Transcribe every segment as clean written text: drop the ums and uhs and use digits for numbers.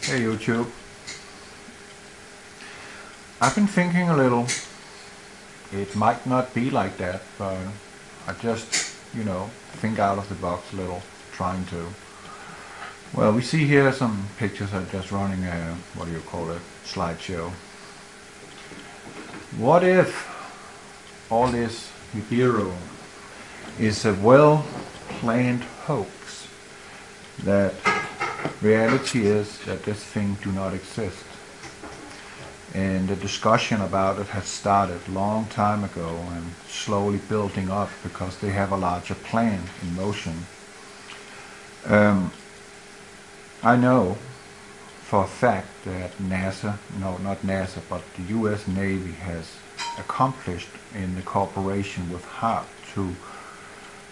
Hey YouTube. I've been thinking a little. It might not be like that, but I just, think out of the box a little, trying to. Well, we see here some pictures of just running a, slideshow. What if all this Nibiru is a well-planned hoax, that reality is that this thing do not exist? And the discussion about it has started a long time ago and slowly building up because they have a larger plan in motion. I know for a fact that not NASA, but the US Navy has accomplished in the cooperation with HARP to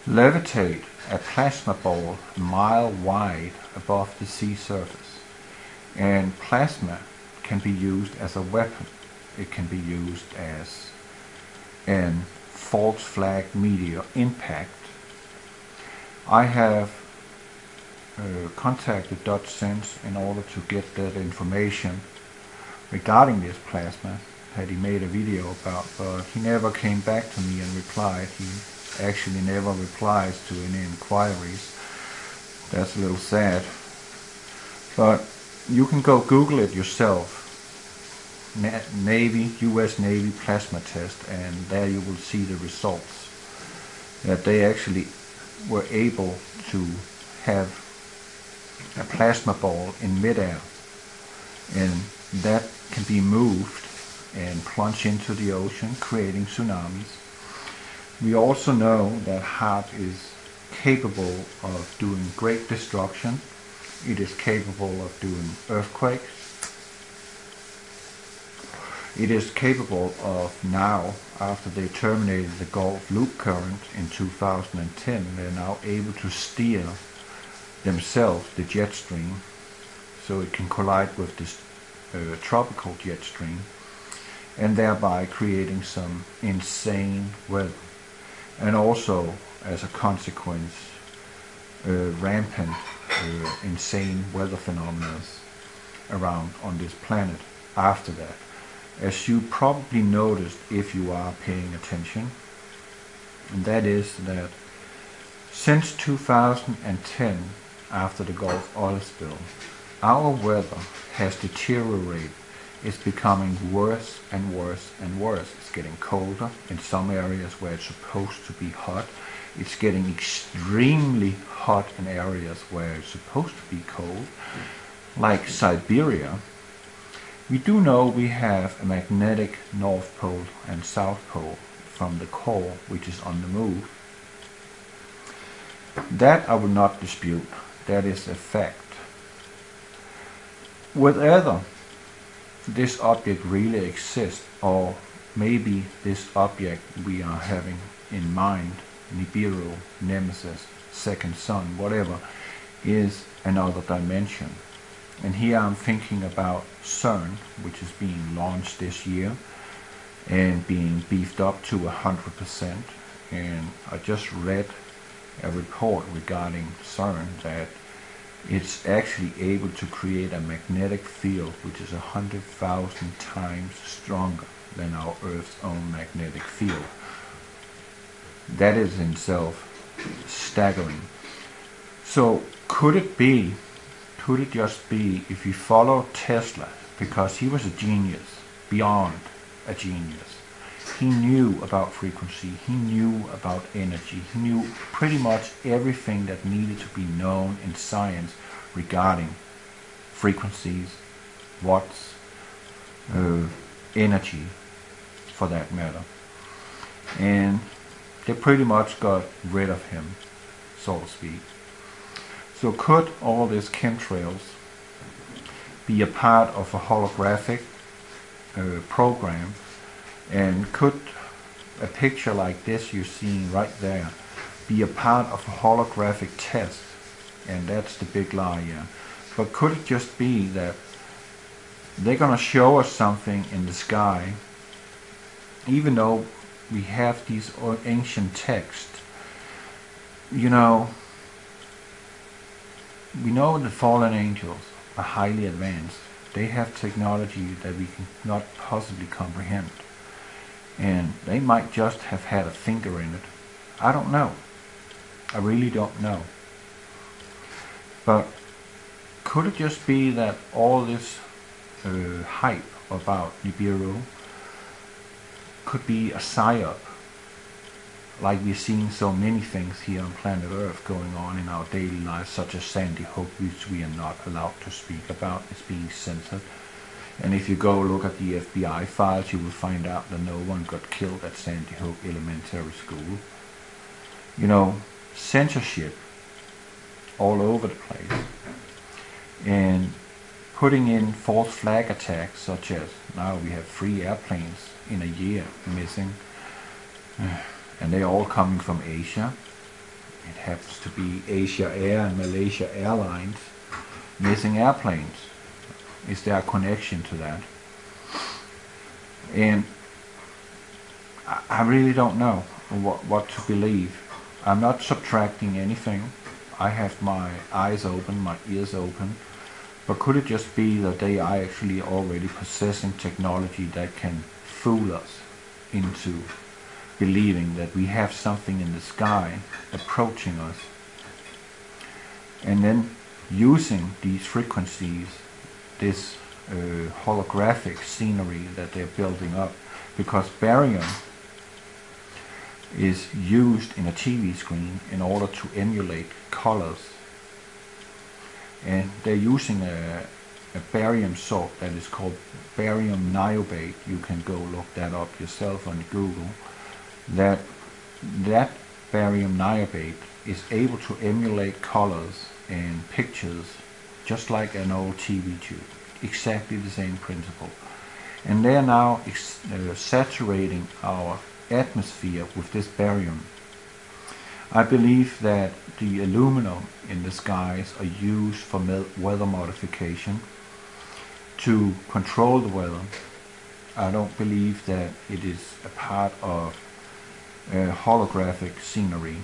levitate a plasma ball a mile wide above the sea surface. And plasma can be used as a weapon. It can be used as an false flag meteor impact. I have contacted Dutch Sense in order to get that information regarding this plasma that he made a video about, but he never came back to me and replied. He actually never replies to any inquiries. That's a little sad. But you can go Google it yourself. US Navy plasma test, and there you will see the results. That they actually were able to have a plasma ball in midair, and that can be moved and plunge into the ocean, creating tsunamis. We also know that HARP is capable of doing great destruction. It is capable of doing earthquakes. It is capable of now, after they terminated the Gulf loop current in 2010, they're now able to steer themselves the jet stream, so it can collide with this tropical jet stream, and thereby creating some insane weather. And also, as a consequence, rampant, insane weather phenomena around on this planet after that. As you probably noticed if you are paying attention, and that is that since 2010, after the Gulf oil spill, our weather has deteriorated. It's becoming worse and worse and worse. It's getting colder in some areas where it's supposed to be hot. It's getting extremely hot in areas where it's supposed to be cold, like Siberia. We do know we have a magnetic North Pole and South Pole from the core, which is on the move. That I will not dispute. That is a fact. Whether this object really exists, or maybe this object we are having in mind, Nibiru, Nemesis, Second Sun, whatever, is another dimension. And here I'm thinking about CERN, which is being launched this year and being beefed up to 100%. And I just read a report regarding CERN that it's actually able to create a magnetic field which is 100,000 times stronger than our Earth's own magnetic field. That is in itself staggering. So could it just be, if you follow Tesla, because he was a genius, beyond a genius. He knew about frequency, he knew about energy, he knew pretty much everything that needed to be known in science regarding frequencies, watts, energy for that matter. And they pretty much got rid of him, so to speak. So could all these chemtrails be a part of a holographic program? And could a picture like this you're seeing right there be a part of a holographic test? And that's the big lie, yeah. But could it just be that they're gonna show us something in the sky, even though we have these ancient texts? We know the fallen angels, are highly advanced. They have technology that we cannot possibly comprehend. And they might just have had a finger in it. I don't know. I really don't know. But could it just be that all this hype about Nibiru could be a PsyOp, like we're seeing so many things here on planet Earth going on in our daily lives, such as Sandy Hook, which we are not allowed to speak about, it's being censored. And if you go look at the FBI files, you will find out that no one got killed at Sandy Hook Elementary School. You know, censorship all over the place. And putting in false flag attacks, such as now we have 3 airplanes in a year missing. And they're all coming from Asia. It happens to be Asia Air and Malaysia Airlines missing airplanes. Is there a connection to that? And I really don't know what to believe. I'm not subtracting anything. I have my eyes open, my ears open. But could it just be that they are actually already possessing technology that can fool us into believing that we have something in the sky approaching us, and then using these frequencies, this holographic scenery that they're building up, because barium is used in a TV screen in order to emulate colors, and they're using a barium salt that is called barium niobate. You can go look that up yourself on Google. That barium niobate is able to emulate colors and pictures just like an old TV tube. Exactly the same principle. And they are now saturating our atmosphere with this barium. I believe that the aluminum in the skies are used for weather modification to control the weather. I don't believe that it is a part of holographic scenery,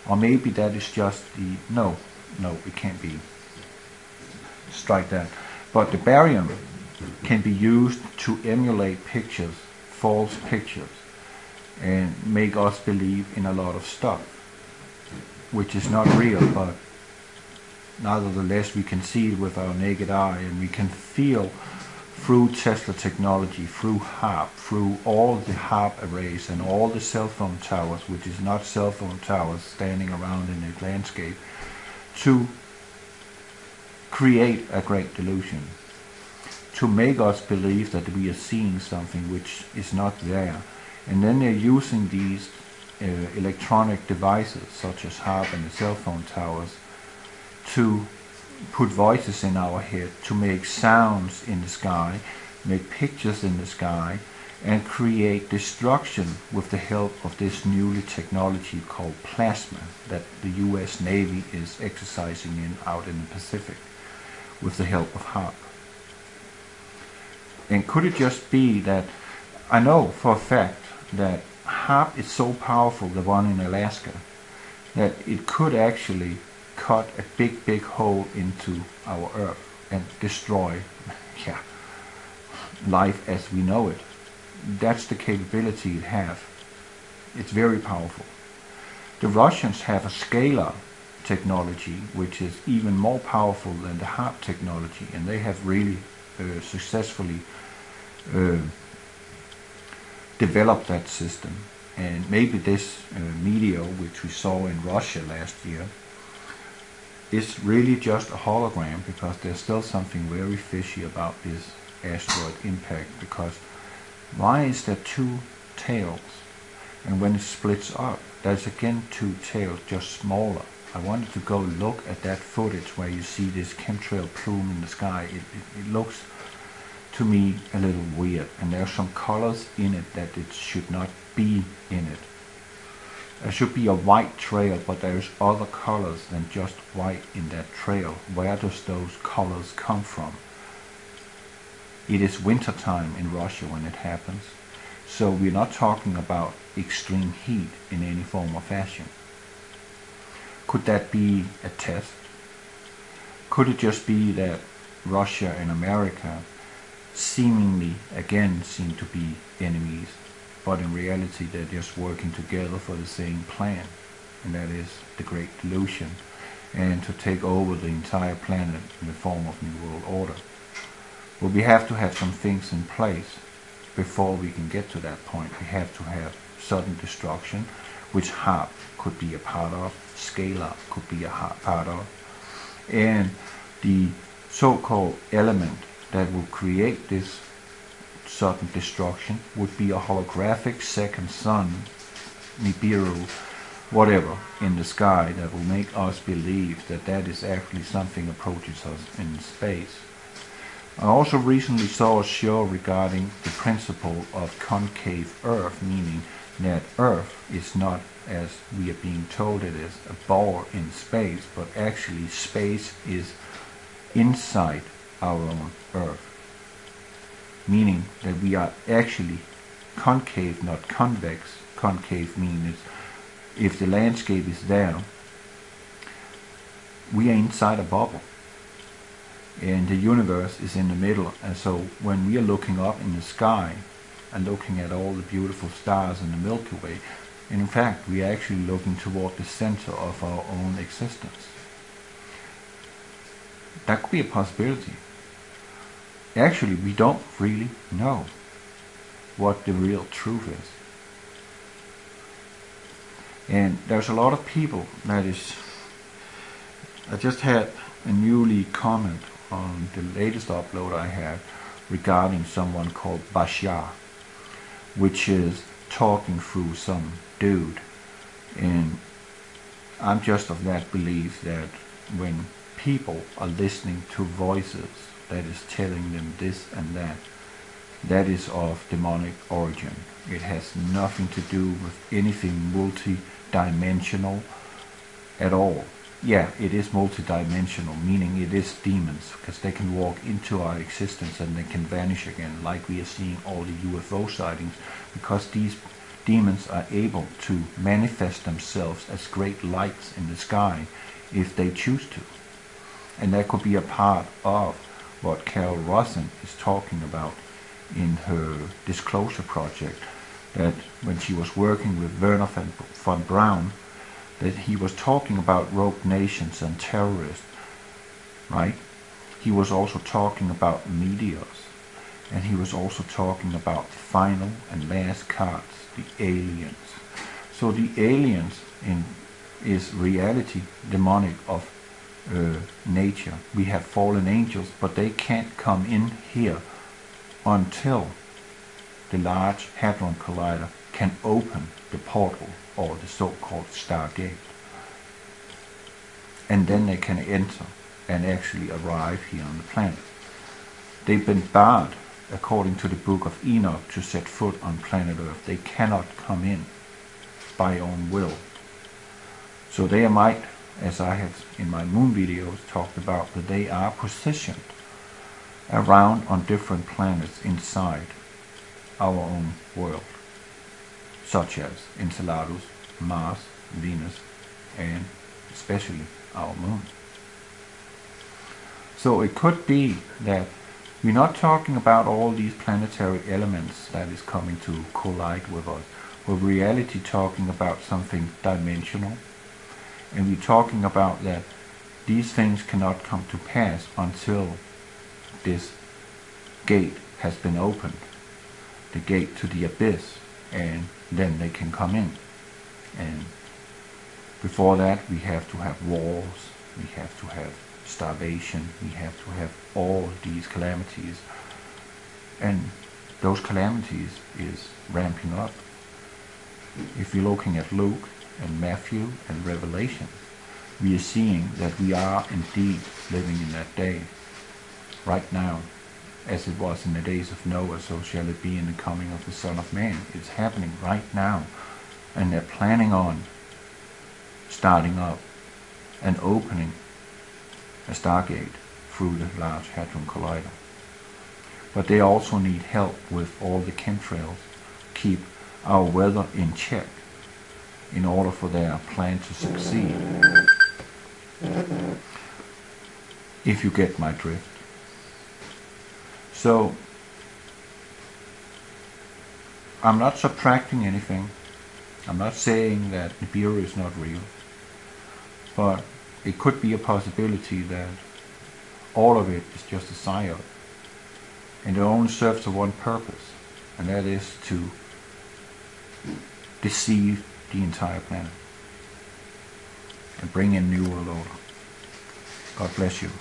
or maybe that is just the no, it can't be. Strike that. But the barium can be used to emulate pictures, false pictures, and make us believe in a lot of stuff which is not real, but nevertheless we can see it with our naked eye, and we can feel through Tesla technology, through HARP, through all the HARP arrays and all the cell phone towers, which is not cell phone towers standing around in the landscape, to create a great delusion, to make us believe that we are seeing something which is not there. And then they're using these electronic devices, such as HARP and the cell phone towers, to put voices in our head, to make sounds in the sky, make pictures in the sky, and create destruction with the help of this newly technology called plasma that the US Navy is exercising out in the Pacific with the help of HARP. And could it just be that, I know for a fact that HARP is so powerful, the one in Alaska, that it could actually cut a big hole into our Earth and destroy life as we know it. That's the capability it has. It's very powerful. The Russians have a scalar technology which is even more powerful than the HARP technology, and they have really successfully developed that system. And maybe this meteor which we saw in Russia last year is really just a hologram, because there's still something very fishy about this asteroid impact. Because why is there 2 tails, and when it splits up there's again 2 tails, just smaller? I wanted to go look at that footage where you see this chemtrail plume in the sky. It looks to me a little weird, and there are some colors in it that it should not be in it. There should be a white trail, but there's other colors than just white in that trail. Where does those colors come from? It is winter time in Russia when it happens, so we're not talking about extreme heat in any form or fashion. Could that be a test? Could it just be that Russia and America seemingly again seem to be enemies, but in reality they're just working together for the same plan, and that is the Great Delusion, and to take over the entire planet in the form of New World Order. Well, we have to have some things in place before we can get to that point. We have to have sudden destruction, which HARP could be a part of, Scale-Up could be a part of, and the so-called element that will create this sudden destruction would be a holographic second sun, Nibiru, whatever, in the sky that will make us believe that that is actually something approaches us in space. I also recently saw a show regarding the principle of concave Earth, meaning that Earth is not, as we are being told it is, a ball in space, but actually space is inside our own Earth. Meaning that we are actually concave, not convex. Concave means if the landscape is there, we are inside a bubble. And the universe is in the middle, and so when we are looking up in the sky and looking at all the beautiful stars in the Milky Way, in fact we are actually looking toward the center of our own existence. That could be a possibility. Actually, we don't really know what the real truth is. And there's a lot of people that is... I just had a newly comment on the latest upload I had regarding someone called Bashar, which is talking through some dude. And I'm just of that belief that when people are listening to voices that is telling them this and that, that is of demonic origin. It has nothing to do with anything multi-dimensional at all. Yeah, it is multi-dimensional, meaning it is demons, because they can walk into our existence and they can vanish again, like we are seeing all the UFO sightings, because these demons are able to manifest themselves as great lights in the sky if they choose to. And that could be a part of what Carol Rosen is talking about in her Disclosure project, that when she was working with Werner von Braun, that he was talking about rogue nations and terrorists, right? He was also talking about meteors, and he was also talking about the final and last cards, the aliens. So the aliens is reality, demonic of nature. We have fallen angels, but they can't come in here until the Large Hadron Collider can open the portal, or the so-called Stargate, and then they can enter and actually arrive here on the planet. They've been barred, according to the Book of Enoch, to set foot on planet Earth. They cannot come in by own will. So they might, as I have in my moon videos talked about, that they are positioned around on different planets inside our own world, such as Enceladus, Mars, Venus, and especially our moon. So it could be that we're not talking about all these planetary elements that is coming to collide with us. We're reality talking about something dimensional, and we're talking about that these things cannot come to pass until this gate has been opened, the gate to the abyss, and then they can come in. And before that we have to have wars, we have to have starvation, we have to have all these calamities, and those calamities is ramping up. If you're looking at Luke and Matthew and Revelation, we are seeing that we are indeed living in that day right now. As it was in the days of Noah, so shall it be in the coming of the Son of Man. It's happening right now, and they're planning on starting up and opening a Stargate through the Large Hadron Collider. But they also need help with all the chemtrails, keep our weather in check in order for their plan to succeed. If you get my drift. So I'm not subtracting anything. I'm not saying that Nibiru is not real, but it could be a possibility that all of it is just a PsyOp, and it only serves to one purpose, and that is to deceive the entire planet and bring in New World Order. God bless you.